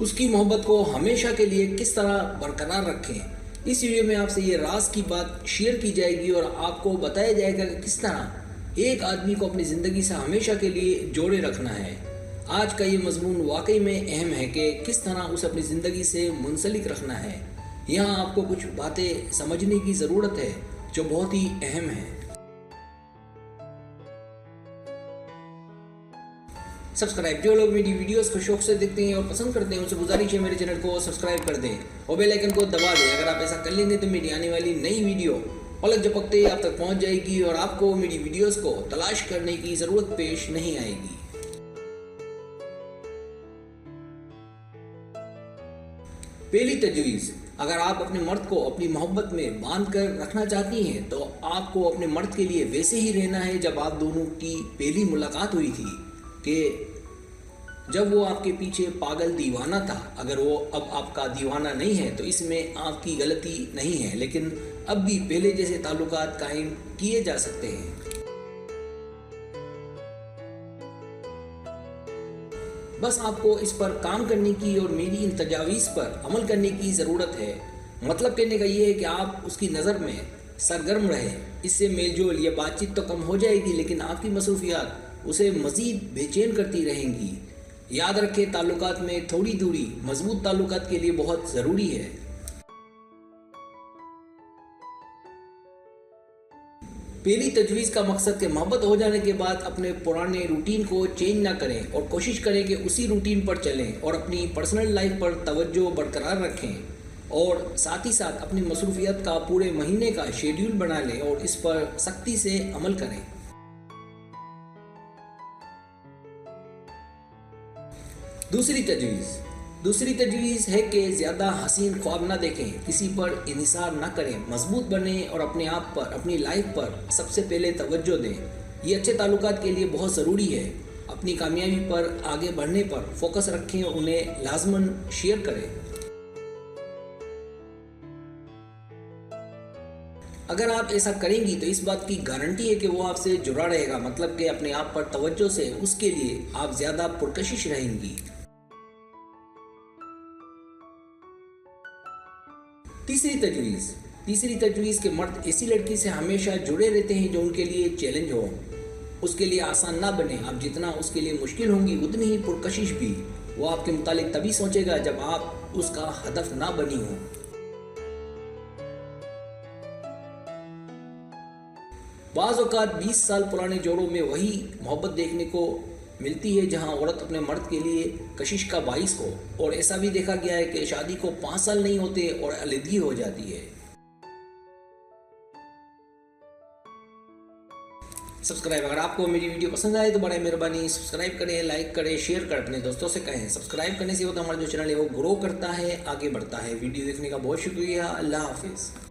उसकी मोहब्बत को हमेशा के लिए किस तरह बरकरार रखें। इस वीडियो में आपसे ये राज की बात शेयर की जाएगी और आपको बताया जाएगा कि किस तरह एक आदमी को अपनी ज़िंदगी से हमेशा के लिए जोड़े रखना है। आज का ये मजमून वाकई में अहम है कि किस तरह उसे अपनी ज़िंदगी से मुंसलिक रखना है। यहाँ आपको कुछ बातें समझने की ज़रूरत है जो बहुत ही अहम है। सब्सक्राइब, जो लोग मेरी वीडियोस को शौक से देखते हैं और पसंद करते हैं उनसे गुजारिश है मेरे चैनल को सब्सक्राइब कर दें और बेल आइकन को दबा दें। अगर आप ऐसा कर लेंगे तो मेरी आने वाली नई वीडियो पलक झपकते आप तक पहुंच जाएगी और आपको मेरी वीडियोस को तलाश करने की ज़रूरत पेश नहीं आएगी। पहली तजवीज़, अगर आप अपने मर्द को अपनी मोहब्बत में बांध कर रखना चाहती हैं तो आपको अपने मर्द के लिए वैसे ही रहना है जब आप दोनों की पहली मुलाकात हुई थी, कि जब वो आपके पीछे पागल दीवाना था। अगर वो अब आपका दीवाना नहीं है तो इसमें आपकी गलती नहीं है, लेकिन अब भी पहले जैसे ताल्लुकात कायम किए जा सकते हैं। बस आपको इस पर काम करने की और मेरी इन तजावीज़ पर अमल करने की ज़रूरत है। मतलब कहने का ये है कि आप उसकी नज़र में सरगर्म रहें। इससे मेलजोल या बातचीत तो कम हो जाएगी, लेकिन आपकी मसरूफियात उसे मज़ीद बेचैन करती रहेंगी। याद रखें, ताल्लुकात में थोड़ी दूरी मजबूत ताल्लुकात के लिए बहुत ज़रूरी है। पहली तजवीज़ का मकसद कि मोहब्बत हो जाने के बाद अपने पुराने रूटीन को चेंज ना करें और कोशिश करें कि उसी रूटीन पर चलें और अपनी पर्सनल लाइफ पर तवज्जो बरकरार रखें और साथ ही साथ अपनी मसरूफियत का पूरे महीने का शेड्यूल बना लें और इस पर सख्ती से अमल करें। दूसरी तजवीज़ है कि ज़्यादा हसीन ख्वाब ना देखें, किसी पर इन्हिसार ना करें, मजबूत बने और अपने आप पर, अपनी लाइफ पर सबसे पहले तवज्जो दें। ये अच्छे ताल्लुकात के लिए बहुत ज़रूरी है। अपनी कामयाबी पर, आगे बढ़ने पर फोकस रखें और उन्हें लाजमन शेयर करें। अगर आप ऐसा करेंगी तो इस बात की गारंटी है कि वो आपसे जुड़ा रहेगा, मतलब कि अपने आप पर तवज्जो से उसके लिए आप ज़्यादा पुरकशिश रहेंगी। तीसरी तजवीज़ के मर्द ऐसी लड़की से हमेशा जुड़े रहते हैं जो उनके लिए चैलेंज हो, उसके लिए आसान ना बने। आप जितना उसके लिए मुश्किल होंगी उतनी ही पुरकशिश भी वो आपके मुतालिक तभी सोचेगा जब आप उसका हदफ ना बनी हो। बाज़ औक़ात 20 साल पुराने जोड़ों में वही मोहब्बत देखने को मिलती है जहां औरत अपने मर्द के लिए कशिश का बाइस हो, और ऐसा भी देखा गया है कि शादी को 5 साल नहीं होते और अलहदगी हो जाती है। सब्सक्राइब, अगर आपको मेरी वीडियो पसंद आए तो बड़ी मेहरबानी सब्सक्राइब करें, लाइक करें, शेयर करें, अपने दोस्तों से कहें। सब्सक्राइब करने से होता हमारा जो चैनल है वो ग्रो करता है, आगे बढ़ता है। वीडियो देखने का बहुत शुक्रिया। अल्लाह हाफिज़।